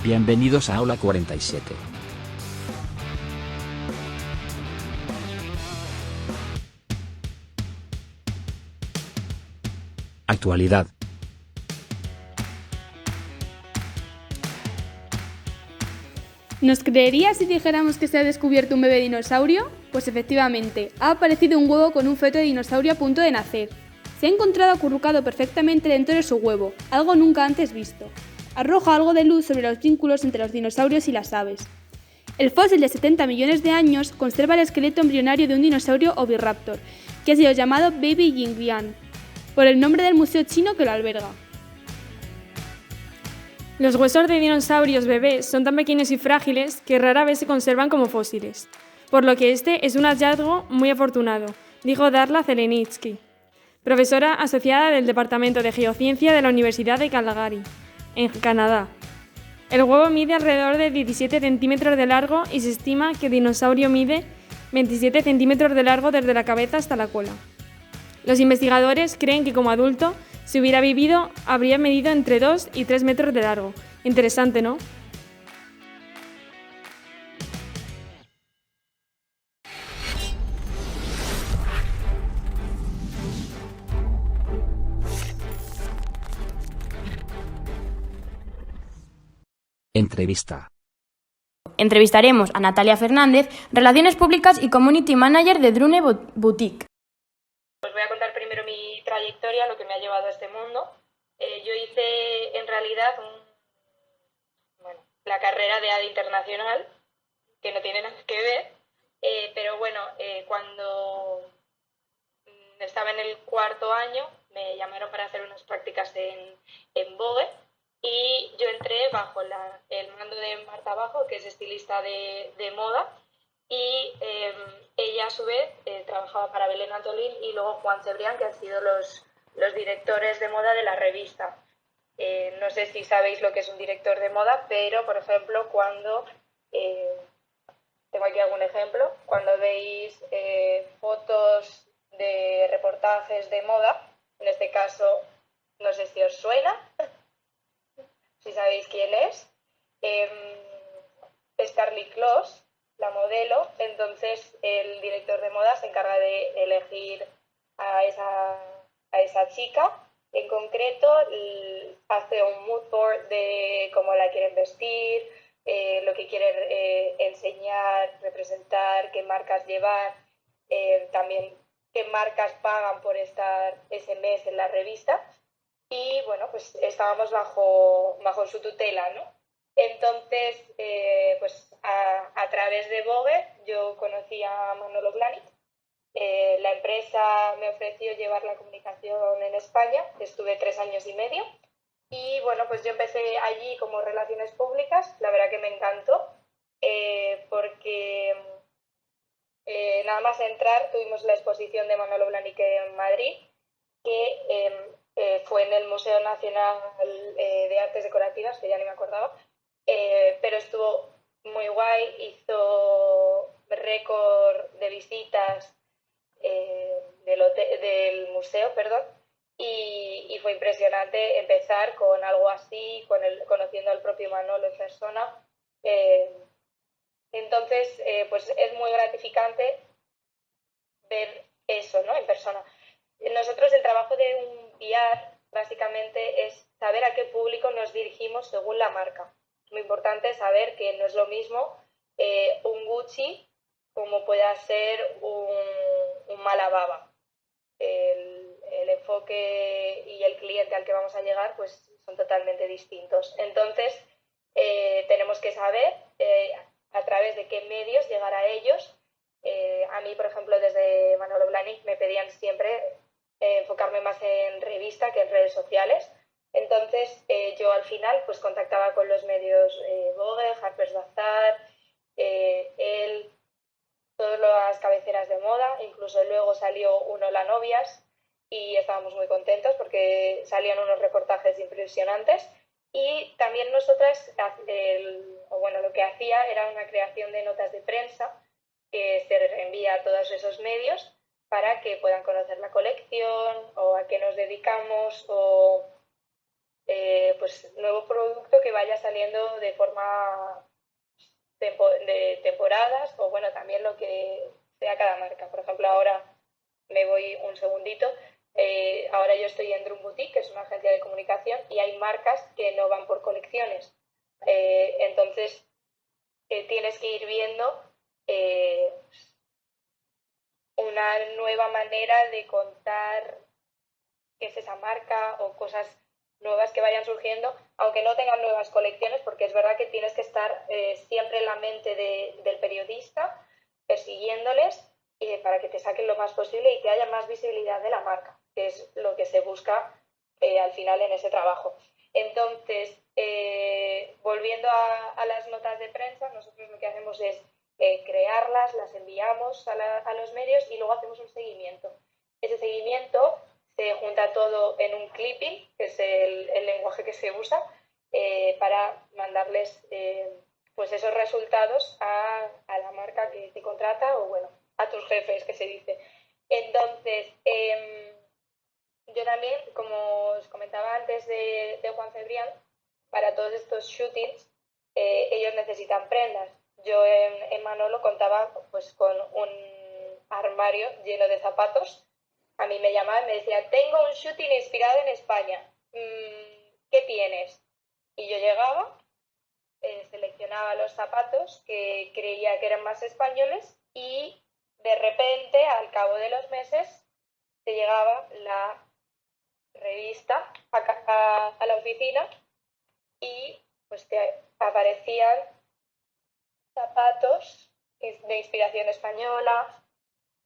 Bienvenidos a Aula 47. Actualidad. ¿Nos creerías si dijéramos que se ha descubierto un bebé dinosaurio? Pues efectivamente, ha aparecido un huevo con un feto de dinosaurio a punto de nacer. Se ha encontrado acurrucado perfectamente dentro de su huevo, algo nunca antes visto. Arroja algo de luz sobre los vínculos entre los dinosaurios y las aves. El fósil de 70 millones de años conserva el esqueleto embrionario de un dinosaurio oviraptor, que ha sido llamado Baby Yingliang, por el nombre del museo chino que lo alberga. Los huesos de dinosaurios bebés son tan pequeños y frágiles que rara vez se conservan como fósiles, por lo que este es un hallazgo muy afortunado, dijo Darla Zelenitsky, profesora asociada del Departamento de Geociencia de la Universidad de Calgary, en Canadá. El huevo mide alrededor de 17 centímetros de largo y se estima que el dinosaurio mide 27 centímetros de largo desde la cabeza hasta la cola. Los investigadores creen que como adulto, si hubiera vivido, habría medido entre 2 y 3 metros de largo. Interesante, ¿no? Entrevista. Entrevistaremos a Natalia Fernández, Relaciones Públicas y Community Manager de Drune Boutique. Os voy a contar primero mi trayectoria, lo que me ha llevado a este mundo. Yo hice en realidad la carrera de AD Internacional, que no tiene nada que ver, pero bueno, cuando estaba en el cuarto año me llamaron para hacer unas prácticas en Vogue y yo entré bajo el mando de Marta Bajo, que es estilista de moda, y ella a su vez trabajaba para Belén Antolín y luego Juan Cebrián, que han sido los directores de moda de la revista. No sé si sabéis lo que es un director de moda, pero por ejemplo cuando tengo aquí algún ejemplo, cuando veis fotos de reportajes de moda, en este caso no sé si os suena, si sabéis quién es, Scarlett Kloss, la modelo. Entonces el director de moda se encarga de elegir a esa chica. En concreto hace un mood board de cómo la quieren vestir, lo que quieren enseñar, representar, qué marcas llevar, también qué marcas pagan por estar ese mes en la revista. Y bueno, pues estábamos bajo su tutela, ¿no? Entonces, pues a través de Vogue yo conocí a Manolo Blahnik. La empresa me ofreció llevar la comunicación en España, estuve 3 años y medio y bueno, pues yo empecé allí como Relaciones Públicas, la verdad que me encantó, porque nada más entrar tuvimos la exposición de Manolo Blahnik en Madrid, que fue en el Museo Nacional de Artes Decorativas, que ya ni me acordaba, pero estuvo muy guay, hizo récord de visitas del museo, y fue impresionante empezar con algo así, conociendo al propio Manolo en persona. Entonces, pues es muy gratificante ver eso, ¿no?, en persona. Nosotros el trabajo de un PR básicamente es saber a qué público nos dirigimos según la marca. Muy importante saber que no es lo mismo un Gucci como pueda ser un Malababa. El enfoque y el cliente al que vamos a llegar pues son totalmente distintos. Entonces tenemos que saber a través de qué medios llegar a ellos. A mí, por ejemplo, desde Manolo Blahnik me pedían siempre enfocarme más en revista que en redes sociales. Entonces yo al final pues contactaba con los medios Vogue, Harper's Bazaar, todas las cabeceras de moda, incluso luego salió un Hola Novias y estábamos muy contentos porque salían unos reportajes impresionantes. Y también nosotras, lo que hacía era una creación de notas de prensa que se reenvía a todos esos medios para que puedan conocer la colección o a qué nos dedicamos o pues nuevo producto que vaya saliendo de forma de temporadas, o bueno, también lo que sea cada marca. Por ejemplo, ahora me voy un segundito. Ahora yo estoy en Drum Boutique, que es una agencia de comunicación, y hay marcas que no van por colecciones. Entonces, tienes que ir viendo una nueva manera de contar qué es esa marca o cosas nuevas que vayan surgiendo, aunque no tengan nuevas colecciones, porque es verdad que tienes que estar siempre en la mente del periodista, persiguiéndoles para que te saquen lo más posible y que haya más visibilidad de la marca, que es lo que se busca al final en ese trabajo. Entonces, volviendo a las notas de prensa, nosotros lo que hacemos es crearlas, las enviamos a los medios y luego hacemos un seguimiento. Ese seguimiento se junta todo en un clipping, que es el lenguaje que se usa, para mandarles pues esos resultados a la marca que te contrata o bueno, a tus jefes, que se dice. Entonces, yo también, como os comentaba antes de Juan Cebrián, para todos estos shootings, ellos necesitan prendas. Yo en Manolo contaba pues con un armario lleno de zapatos. A mí me llamaban y me decían, tengo un shooting inspirado en España. ¿Qué tienes? Y yo llegaba, seleccionaba los zapatos que creía que eran más españoles y de repente, al cabo de los meses, te llegaba la revista a la oficina y pues te aparecían zapatos de inspiración española.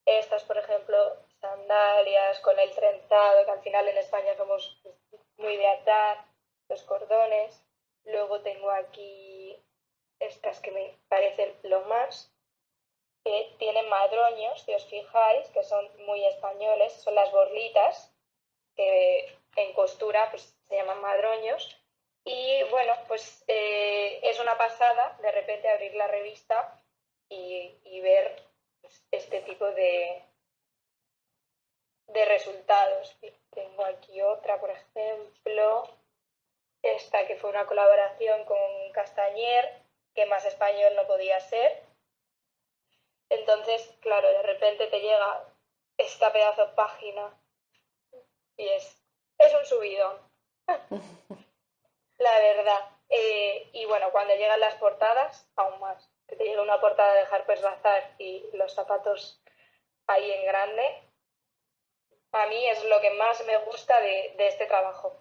Estas, por ejemplo, sandalias con el trenzado, que al final en España somos muy de atar, los cordones. Luego tengo aquí estas que me parecen lo más, que tienen madroños, si os fijáis, que son muy españoles, son las borlitas, que en costura pues se llaman madroños. Y bueno, pues es una pasada de repente abrir la revista y ver pues, este tipo de resultados. Tengo aquí otra, por ejemplo, esta que fue una colaboración con Castañer, que más español no podía ser. Entonces, claro, de repente te llega esta pedazo de página y es un subidón. La verdad. Y bueno, cuando llegan las portadas, aún más. Que te llega una portada de Harper's Bazaar y los zapatos ahí en grande, a mí es lo que más me gusta de este trabajo.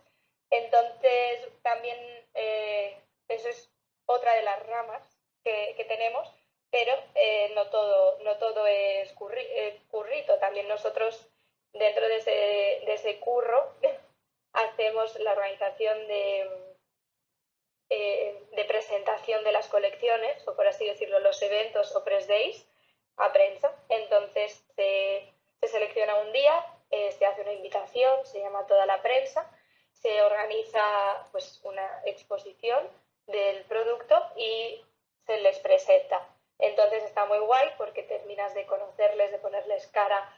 Entonces, también eso es otra de las ramas que tenemos, pero no todo es currito. También nosotros, dentro de ese curro, hacemos la organización de presentación de las colecciones, o por así decirlo, los eventos o press days a prensa. Entonces se selecciona un día, se hace una invitación, se llama a toda la prensa, se organiza pues una exposición del producto y se les presenta. Entonces está muy guay porque terminas de conocerles, de ponerles cara.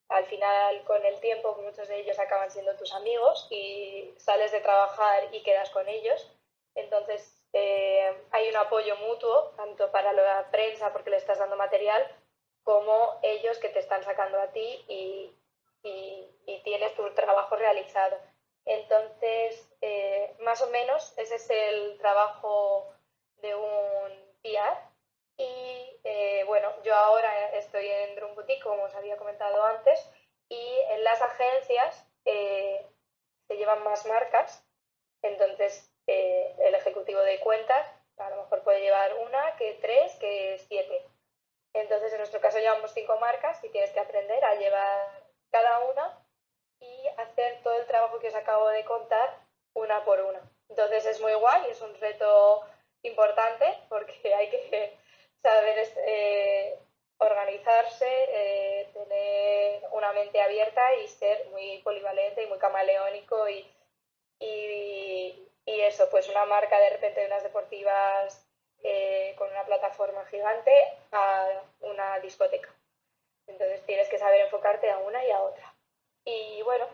Al final, con el tiempo, muchos de ellos acaban siendo tus amigos y sales de trabajar y quedas con ellos. Entonces, hay un apoyo mutuo, tanto para la prensa, porque le estás dando material, como ellos que te están sacando a ti y tienes tu trabajo realizado. Entonces, más o menos, ese es el trabajo de un PR. Y bueno, yo ahora estoy en Drum Boutique, como os había comentado antes, y en las agencias se llevan más marcas. Entonces, el ejecutivo de cuentas a lo mejor puede llevar una, que 3, que 7. Entonces, en nuestro caso llevamos 5 marcas y tienes que aprender a llevar cada una y hacer todo el trabajo que os acabo de contar una por una. Entonces, es muy guay, es un reto importante porque hay que saber organizarse, tener una mente abierta y ser muy polivalente y muy camaleónico y eso, pues una marca de repente de unas deportivas con una plataforma gigante a una discoteca. Entonces tienes que saber enfocarte a una y a otra. Y bueno,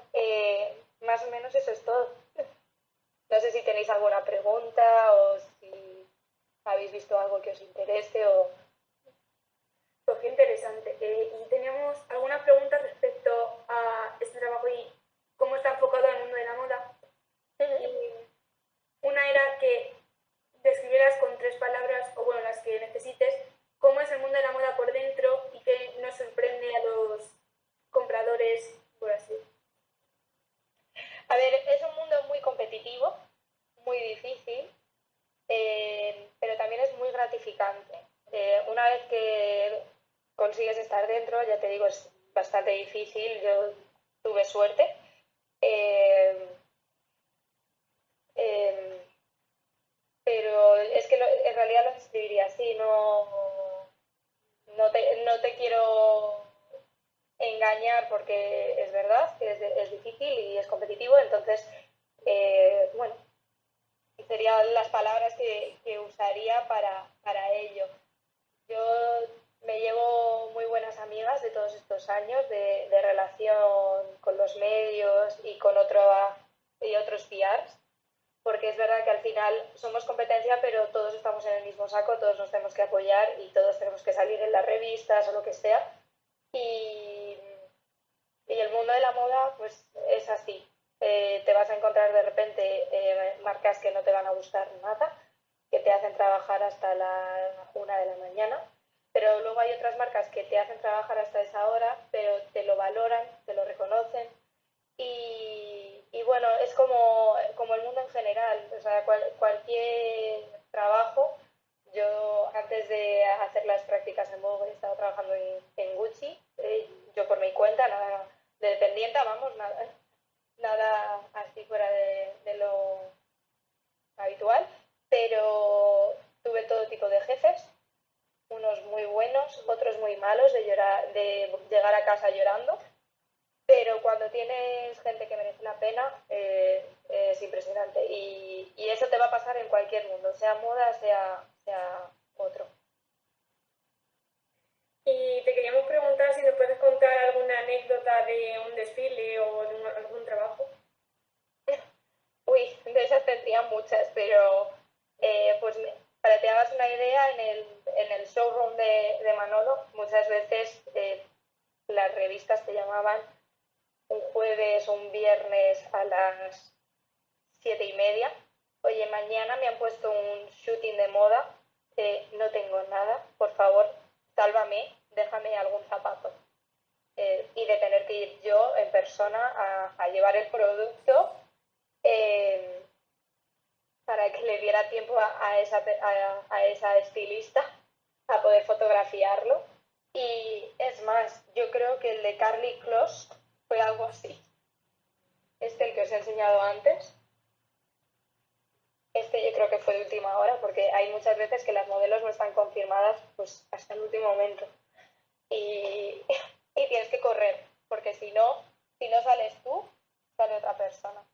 más o menos eso es todo. No sé si tenéis tenéis alguna pregunta o si habéis visto algo que os interese o... Pues qué interesante. Y teníamos algunas preguntas respecto a este trabajo y cómo está enfocado en el mundo de la moda. Y una era que describieras con 3 palabras, o bueno, las que necesites, cómo es el mundo de la moda por dentro y qué nos sorprende a los compradores, por así. A ver, es un mundo muy competitivo, muy difícil, pero también es muy gratificante. Una vez que consigues estar dentro, ya te digo, es bastante difícil. Yo tuve suerte. Pero es que en realidad lo describiría así, no te quiero engañar porque es verdad que es difícil y es competitivo, entonces, bueno, serían las palabras que usaría para ello. Yo me llevo muy buenas amigas de todos estos años de relación con los medios y con otros PRs, porque es verdad que al final somos competencia, pero todos estamos en el mismo saco, todos nos tenemos que apoyar y todos tenemos que salir en las revistas o lo que sea. Y el mundo de la moda, pues es así. Te vas a encontrar de repente marcas que no te van a gustar nada, que te hacen trabajar hasta la 1 de la mañana, pero luego hay otras marcas que te hacen trabajar hasta esa hora, pero te lo valoran, te lo reconocen. Y bueno, es como el mundo en general, o sea, cualquier trabajo. Yo antes de hacer las prácticas en Vogue he estado trabajando en Gucci, yo por mi cuenta, nada de dependiente, vamos, nada así fuera de lo habitual, pero tuve todo tipo de jefes, unos muy buenos, otros muy malos, de llegar a casa llorando. Pero cuando tienes gente que merece la pena, es impresionante. Y eso te va a pasar en cualquier mundo, sea moda, sea otro. Y te queríamos preguntar si nos puedes contar alguna anécdota de un desfile o de algún trabajo. Uy, de esas tendría muchas, pero pues para que te hagas una idea, en el showroom de Manolo, muchas veces las revistas te llamaban un jueves o un viernes a las 7:30. Oye, mañana me han puesto un shooting de moda, no tengo nada, por favor, sálvame, déjame algún zapato. Y de tener que ir yo en persona a llevar el producto para que le diera tiempo a esa estilista a poder fotografiarlo. Y es más, yo creo que el de Karlie Kloss fue algo así. El que os he enseñado antes. Yo creo que fue de última hora, porque hay muchas veces que las modelos no están confirmadas pues hasta el último momento. Y tienes que correr, porque si no sales tú, sale otra persona.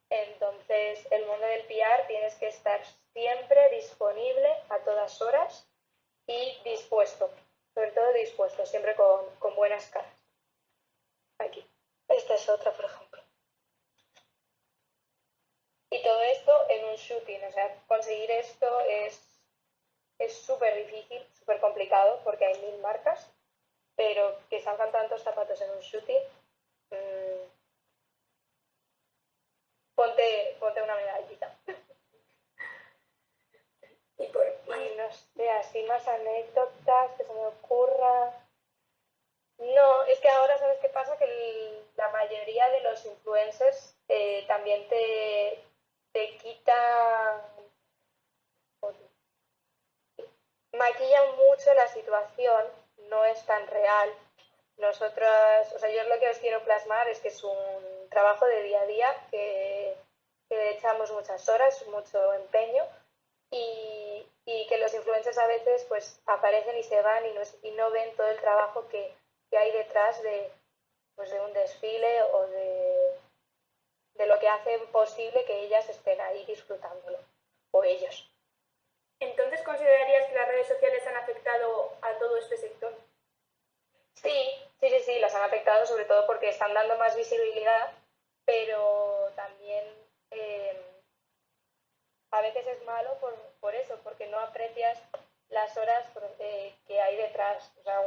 Entonces, el mundo del PR tienes que estar siempre disponible a todas horas y dispuesto, sobre todo dispuesto, siempre con buenas caras. Aquí. Esta es otra, por ejemplo. Y todo esto en un shooting, o sea, conseguir esto es súper difícil, súper complicado, porque hay 1000 marcas, pero que salgan tantos zapatos en un shooting, ponte una medallita. Y no sé, así más anécdotas que se me ocurra. No, es que ahora, ¿sabes qué pasa? Que la mayoría de los influencers también te quitan, maquillan mucho la situación, no es tan real. Nosotras, o sea, yo lo que os quiero plasmar es que es un trabajo de día a día, que echamos muchas horas, mucho empeño, y que los influencers a veces pues aparecen y se van y no ven todo el trabajo que hay detrás de un desfile o de lo que hace posible que ellas estén ahí disfrutándolo, o ellos. Entonces, ¿considerarías que las redes sociales han afectado a todo este sector? Sí, las han afectado, sobre todo porque están dando más visibilidad, pero también veces es malo por eso, porque no aprecias las horas que hay detrás. O sea,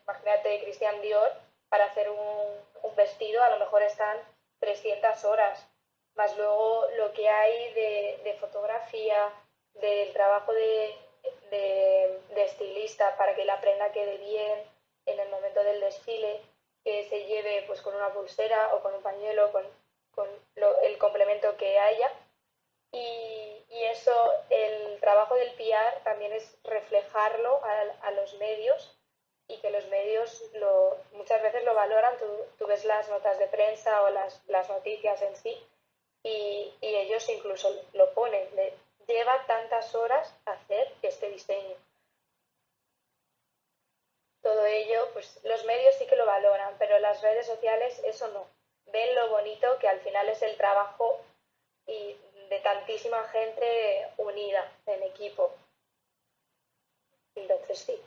imagínate Christian Dior, para hacer un vestido a lo mejor están 300 horas, más luego lo que hay de fotografía, del trabajo de estilista para que la prenda quede bien en el momento del desfile, que se lleve pues con una pulsera o con un pañuelo, con el complemento que haya. Y eso, el trabajo del PR también es reflejarlo a los medios, y que los medios muchas veces lo valoran. Tú ves las notas de prensa o las noticias en sí, y ellos incluso lo ponen, lleva tantas horas hacer este diseño. Todo ello, pues los medios sí que lo valoran, pero las redes sociales eso no. Ven lo bonito que al final es el trabajo y de tantísima gente unida en equipo. Entonces sí.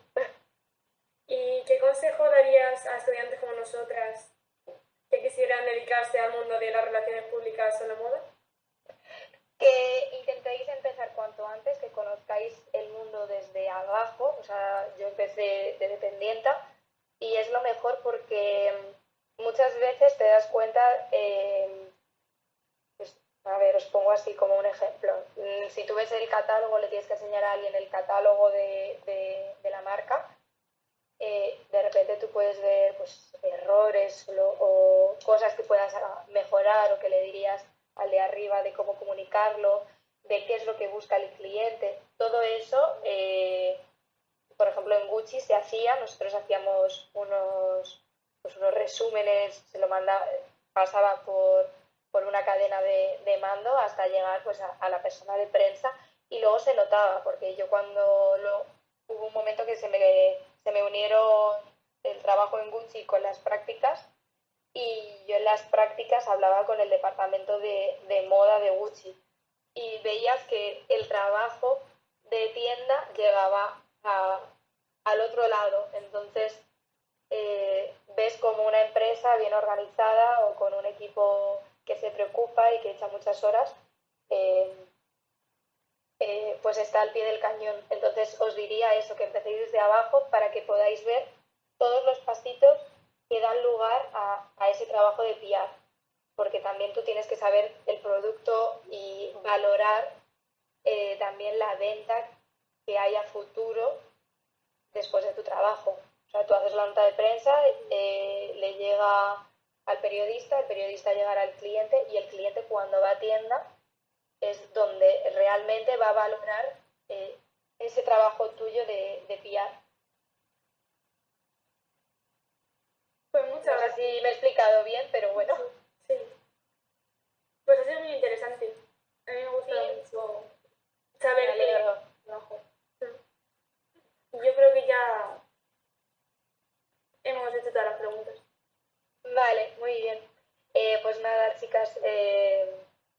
¿Y qué consejo darías a estudiantes como nosotras que quisieran dedicarse al mundo de las relaciones públicas o la moda? Que intentéis empezar cuanto antes, que conozcáis el mundo desde abajo. O sea, yo empecé de dependienta y es lo mejor porque muchas veces te das cuenta, pues, a ver, os pongo así como un ejemplo. Si tú ves el catálogo, le tienes que enseñar a alguien el catálogo de la marca, de repente tú puedes ver pues errores o cosas que puedas mejorar, o que le dirías al de arriba de cómo comunicarlo, de qué es lo que busca el cliente. Todo eso, por ejemplo, en Gucci se hacía, nosotros hacíamos unos resúmenes, se lo pasaba por una cadena de mando hasta llegar pues a la persona de prensa, y luego se notaba, porque yo hubo un momento que se me unieron el trabajo en Gucci con las prácticas, y yo en las prácticas hablaba con el departamento de moda de Gucci, y veías que el trabajo de tienda llegaba al otro lado. Entonces ves como una empresa bien organizada o con un equipo que se preocupa y que echa muchas horas, pues está al pie del cañón. Entonces os diría eso, que empecéis desde abajo para que podáis ver todos los pasitos que dan lugar a ese trabajo de PR, porque también tú tienes que saber el producto y valorar también la venta que hay a futuro después de tu trabajo. O sea, tú haces la nota de prensa, le llega al periodista, el periodista llegará al cliente, y el cliente cuando va a tienda es donde realmente va a valorar ese trabajo tuyo de PR. Pues muchas No sé gracias. si me he explicado bien, pero bueno. Sí. Pues ha sido muy interesante. A mí me gusta mucho saber Me alegro. Yo creo que ya hemos hecho todas las preguntas. Vale, muy bien. Pues nada, chicas,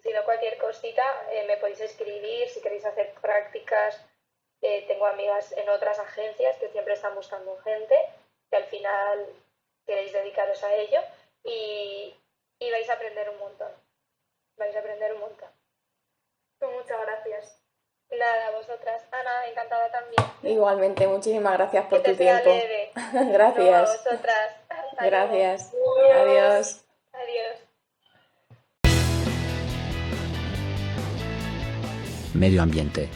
si no cualquier cosita, me podéis escribir si queréis hacer prácticas. Tengo amigas en otras agencias que siempre están buscando gente, que al final queréis dedicaros a ello, y vais a aprender un montón. Vais a aprender un montón. Pues muchas gracias. Nada, vosotras. Ana, encantada también. Igualmente, muchísimas gracias por Que tu te sea tiempo. leve. Gracias. No, a vosotras. Hasta Gracias. Adiós. Adiós. luego. Adiós. Medio ambiente.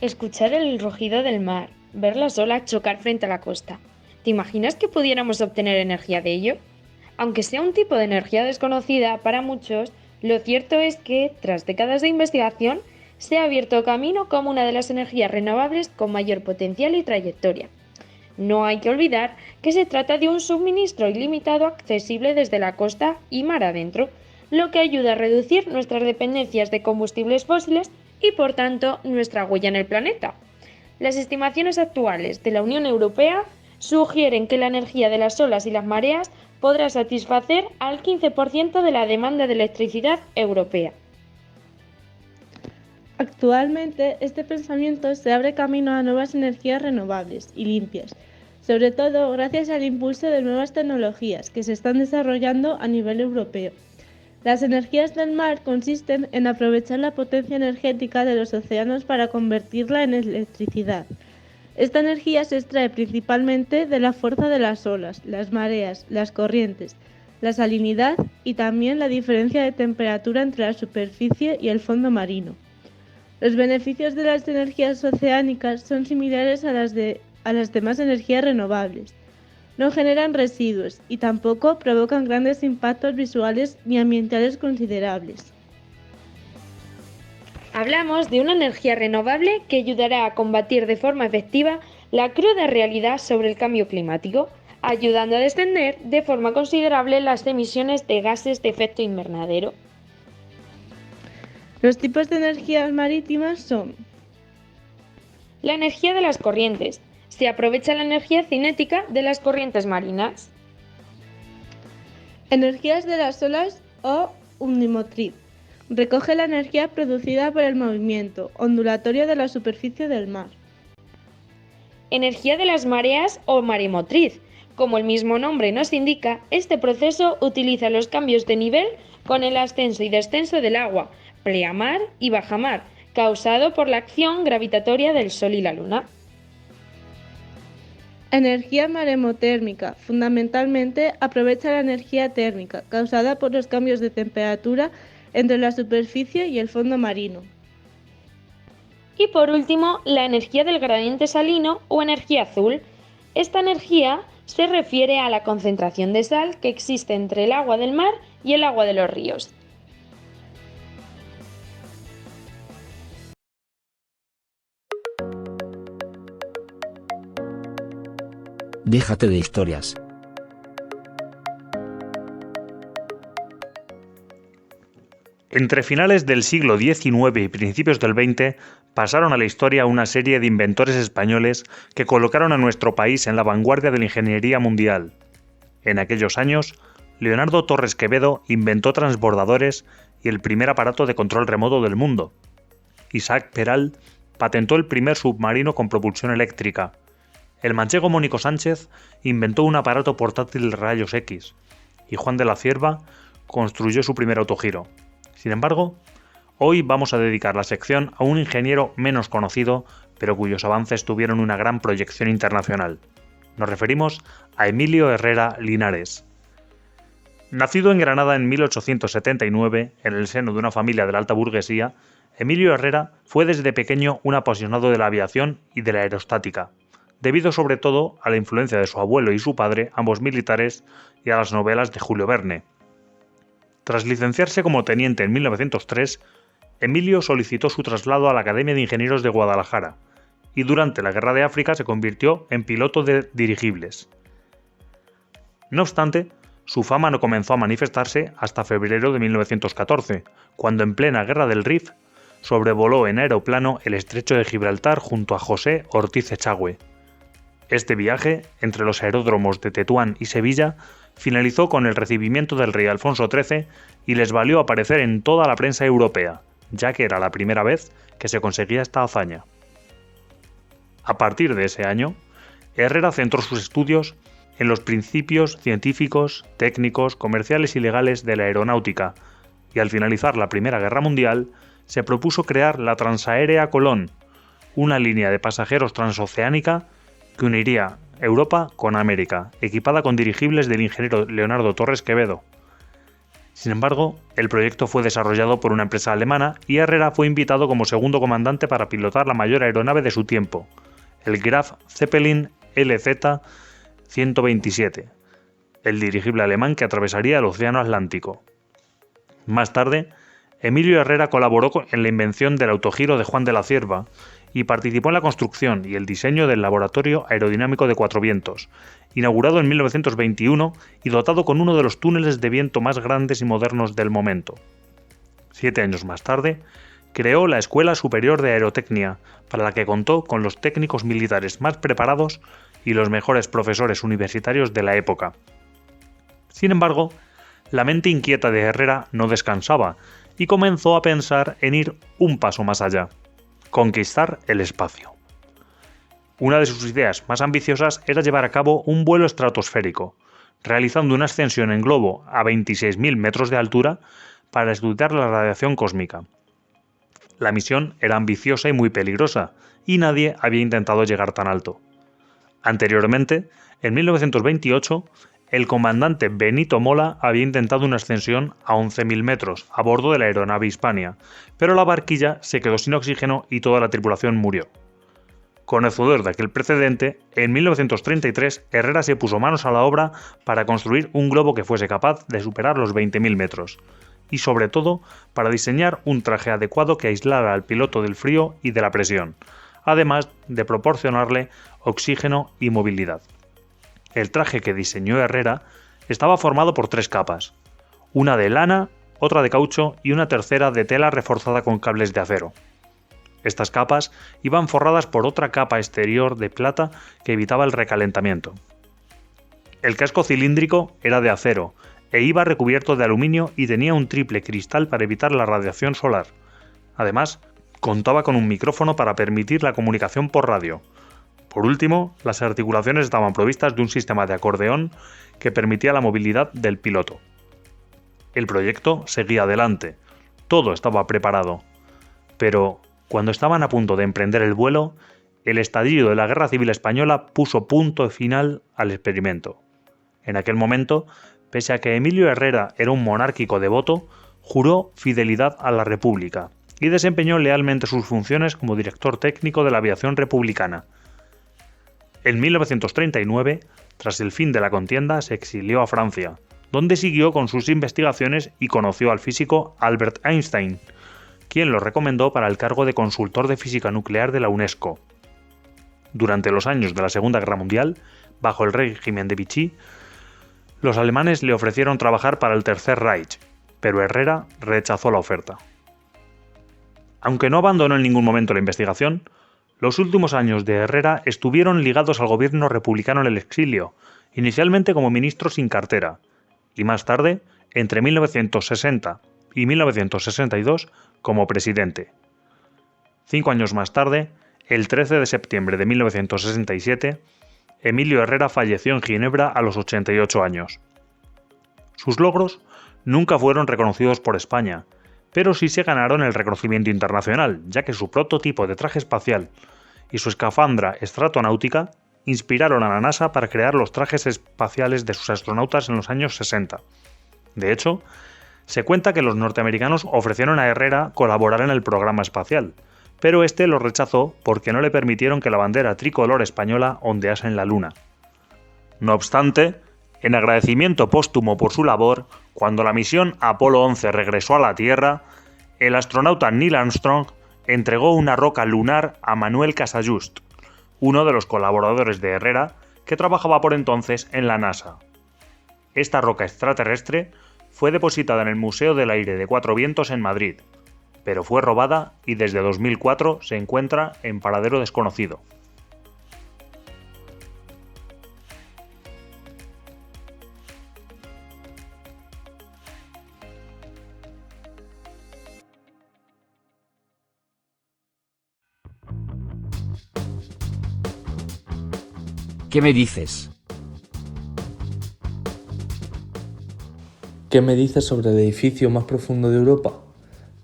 Escuchar el rugido del mar, ver las olas chocar frente a la costa. ¿Te imaginas que pudiéramos obtener energía de ello? Aunque sea un tipo de energía desconocida para muchos, lo cierto es que, tras décadas de investigación, se ha abierto camino como una de las energías renovables con mayor potencial y trayectoria. No hay que olvidar que se trata de un suministro ilimitado accesible desde la costa y mar adentro, lo que ayuda a reducir nuestras dependencias de combustibles fósiles y, por tanto, nuestra huella en el planeta. Las estimaciones actuales de la Unión Europea sugieren que la energía de las olas y las mareas podrá satisfacer al 15% de la demanda de electricidad europea. Actualmente, este pensamiento se abre camino a nuevas energías renovables y limpias, sobre todo gracias al impulso de nuevas tecnologías que se están desarrollando a nivel europeo. Las energías del mar consisten en aprovechar la potencia energética de los océanos para convertirla en electricidad. Esta energía se extrae principalmente de la fuerza de las olas, las mareas, las corrientes, la salinidad y también la diferencia de temperatura entre la superficie y el fondo marino. Los beneficios de las energías oceánicas son similares a las demás energías renovables. No generan residuos y tampoco provocan grandes impactos visuales ni ambientales considerables. Hablamos de una energía renovable que ayudará a combatir de forma efectiva la cruda realidad sobre el cambio climático, ayudando a descender de forma considerable las emisiones de gases de efecto invernadero. Los tipos de energías marítimas son: la energía de las corrientes. Se aprovecha la energía cinética de las corrientes marinas. energías de las olas o unimotriz. Recoge la energía producida por el movimiento ondulatorio de la superficie del mar. Energía de las mareas o maremotriz. Como el mismo nombre nos indica, este proceso utiliza los cambios de nivel con el ascenso y descenso del agua, pleamar y bajamar, causado por la acción gravitatoria del Sol y la Luna. Energía maremotérmica. Fundamentalmente aprovecha la energía térmica causada por los cambios de temperatura entre la superficie y el fondo marino. Y por último, la energía del gradiente salino o energía azul. Esta energía se refiere a la concentración de sal que existe entre el agua del mar y el agua de los ríos. Déjate de historias. Entre finales del siglo XIX y principios del XX pasaron a la historia una serie de inventores españoles que colocaron a nuestro país en la vanguardia de la ingeniería mundial. En aquellos años, Leonardo Torres Quevedo inventó transbordadores y el primer aparato de control remoto del mundo. Isaac Peral patentó el primer submarino con propulsión eléctrica. El manchego Mónico Sánchez inventó un aparato portátil de rayos X y Juan de la Cierva construyó su primer autogiro. Sin embargo, hoy vamos a dedicar la sección a un ingeniero menos conocido, pero cuyos avances tuvieron una gran proyección internacional. Nos referimos a Emilio Herrera Linares. Nacido en Granada en 1879, en el seno de una familia de la alta burguesía, Emilio Herrera fue desde pequeño un apasionado de la aviación y de la aerostática, debido sobre todo a la influencia de su abuelo y su padre, ambos militares, y a las novelas de Julio Verne. Tras licenciarse como teniente en 1903, Emilio solicitó su traslado a la Academia de Ingenieros de Guadalajara, y durante la Guerra de África se convirtió en piloto de dirigibles. No obstante, su fama no comenzó a manifestarse hasta febrero de 1914, cuando en plena Guerra del Rif sobrevoló en aeroplano el estrecho de Gibraltar junto a José Ortiz Echagüe. Este viaje, entre los aeródromos de Tetuán y Sevilla, finalizó con el recibimiento del rey Alfonso XIII y les valió aparecer en toda la prensa europea, ya que era la primera vez que se conseguía esta hazaña. A partir de ese año, Herrera centró sus estudios en los principios científicos, técnicos, comerciales y legales de la aeronáutica, y al finalizar la Primera Guerra Mundial, se propuso crear la Transaérea Colón, una línea de pasajeros transoceánica que uniría Europa con América, equipada con dirigibles del ingeniero Leonardo Torres Quevedo. Sin embargo, el proyecto fue desarrollado por una empresa alemana y Herrera fue invitado como segundo comandante para pilotar la mayor aeronave de su tiempo, el Graf Zeppelin LZ-127, el dirigible alemán que atravesaría el Océano Atlántico. Más tarde, Emilio Herrera colaboró en la invención del autogiro de Juan de la Cierva y participó en la construcción y el diseño del Laboratorio Aerodinámico de Cuatro Vientos, inaugurado en 1921 y dotado con uno de los túneles de viento más grandes y modernos del momento. 7 años más tarde, creó la Escuela Superior de Aerotecnia, para la que contó con los técnicos militares más preparados y los mejores profesores universitarios de la época. Sin embargo, la mente inquieta de Herrera no descansaba y comenzó a pensar en ir un paso más allá: conquistar el espacio. Una de sus ideas más ambiciosas era llevar a cabo un vuelo estratosférico, realizando una ascensión en globo a 26.000 metros de altura para estudiar la radiación cósmica. La misión era ambiciosa y muy peligrosa, y nadie había intentado llegar tan alto. Anteriormente, en 1928, el comandante Benito Mola había intentado una ascensión a 11.000 metros a bordo de la aeronave Hispania, pero la barquilla se quedó sin oxígeno y toda la tripulación murió. Conocedor de aquel precedente, en 1933 Herrera se puso manos a la obra para construir un globo que fuese capaz de superar los 20.000 metros, y sobre todo para diseñar un traje adecuado que aislara al piloto del frío y de la presión, además de proporcionarle oxígeno y movilidad. El traje que diseñó Herrera estaba formado por 3 capas, una de lana, otra de caucho y una tercera de tela reforzada con cables de acero. Estas capas iban forradas por otra capa exterior de plata que evitaba el recalentamiento. El casco cilíndrico era de acero e iba recubierto de aluminio y tenía un triple cristal para evitar la radiación solar. Además, contaba con un micrófono para permitir la comunicación por radio. Por último, las articulaciones estaban provistas de un sistema de acordeón que permitía la movilidad del piloto. El proyecto seguía adelante. Todo estaba preparado. Pero, cuando estaban a punto de emprender el vuelo, el estallido de la Guerra Civil Española puso punto final al experimento. En aquel momento, pese a que Emilio Herrera era un monárquico devoto, juró fidelidad a la República y desempeñó lealmente sus funciones como director técnico de la aviación republicana. En 1939, tras el fin de la contienda, se exilió a Francia, donde siguió con sus investigaciones y conoció al físico Albert Einstein, quien lo recomendó para el cargo de consultor de física nuclear de la UNESCO. Durante los años de la Segunda Guerra Mundial, bajo el régimen de Vichy, los alemanes le ofrecieron trabajar para el Tercer Reich, pero Herrera rechazó la oferta. Aunque no abandonó en ningún momento la investigación, los últimos años de Herrera estuvieron ligados al gobierno republicano en el exilio, inicialmente como ministro sin cartera, y más tarde, entre 1960 y 1962, como presidente. 5 años más tarde, el 13 de septiembre de 1967, Emilio Herrera falleció en Ginebra a los 88 años. Sus logros nunca fueron reconocidos por España, pero sí se ganaron el reconocimiento internacional, ya que su prototipo de traje espacial y su escafandra estratonáutica inspiraron a la NASA para crear los trajes espaciales de sus astronautas en los años 60. De hecho, se cuenta que los norteamericanos ofrecieron a Herrera colaborar en el programa espacial, pero este lo rechazó porque no le permitieron que la bandera tricolor española ondease en la Luna. No obstante, en agradecimiento póstumo por su labor, cuando la misión Apolo 11 regresó a la Tierra, el astronauta Neil Armstrong entregó una roca lunar a Manuel Casajust, uno de los colaboradores de Herrera que trabajaba por entonces en la NASA. Esta roca extraterrestre fue depositada en el Museo del Aire de Cuatro Vientos en Madrid, pero fue robada y desde 2004 se encuentra en paradero desconocido. ¿Qué me dices? ¿Qué me dices sobre el edificio más profundo de Europa?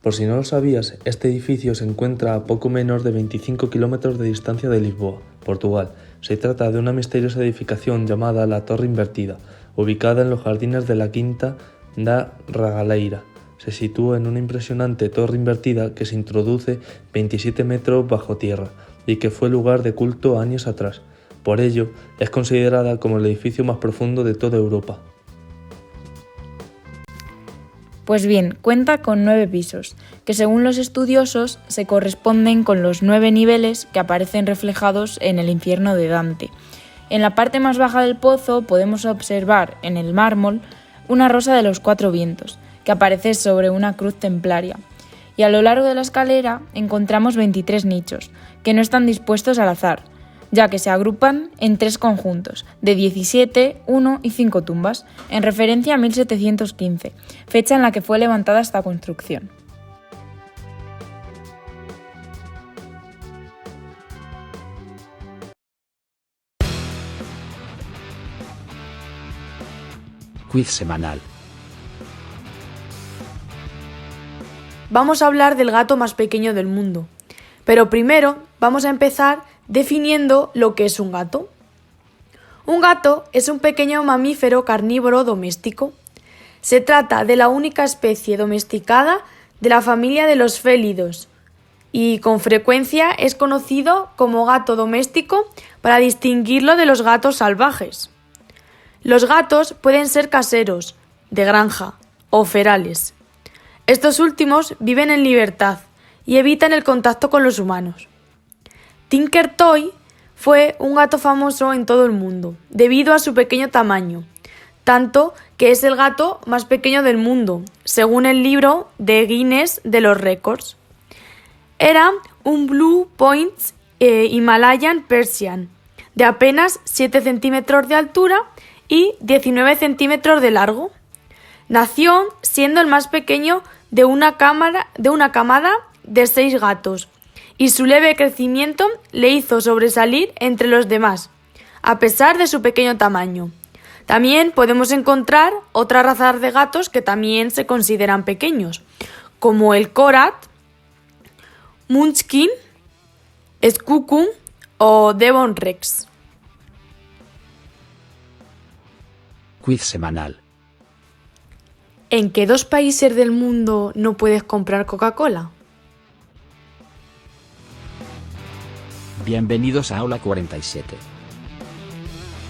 Por si no lo sabías, este edificio se encuentra a poco menos de 25 kilómetros de distancia de Lisboa, Portugal. Se trata de una misteriosa edificación llamada la Torre Invertida, ubicada en los jardines de la Quinta da Regaleira. Se sitúa en una impresionante torre invertida que se introduce 27 metros bajo tierra y que fue lugar de culto años atrás. Por ello, es considerada como el edificio más profundo de toda Europa. Pues bien, cuenta con 9 pisos, que según los estudiosos se corresponden con los 9 niveles que aparecen reflejados en el infierno de Dante. En la parte más baja del pozo podemos observar en el mármol una rosa de los 4 vientos, que aparece sobre una cruz templaria. Y a lo largo de la escalera encontramos 23 nichos, que no están dispuestos al azar, ya que se agrupan en 3 conjuntos, de 17, 1 y 5 tumbas, en referencia a 1715, fecha en la que fue levantada esta construcción. Quiz semanal. vamos a hablar del gato más pequeño del mundo. Pero primero vamos a empezar definiendo lo que es un gato. Un gato es un pequeño mamífero carnívoro doméstico. Se trata de la única especie domesticada de la familia de los félidos y con frecuencia es conocido como gato doméstico para distinguirlo de los gatos salvajes. Los gatos pueden ser caseros, de granja o ferales. Estos últimos viven en libertad y evitan el contacto con los humanos. Tinker Toy fue un gato famoso en todo el mundo, debido a su pequeño tamaño, tanto que es el gato más pequeño del mundo, según el libro de Guinness de los récords. Era un Blue Point Himalayan Persian, de apenas 7 centímetros de altura y 19 centímetros de largo. Nació siendo el más pequeño de una camada de 6 gatos, y su leve crecimiento le hizo sobresalir entre los demás, a pesar de su pequeño tamaño. También podemos encontrar otras razas de gatos que también se consideran pequeños, como el Korat, Munchkin, Skookum o Devon Rex. Quiz semanal. ¿En qué 2 países del mundo no puedes comprar Coca-Cola? Bienvenidos a Aula 47.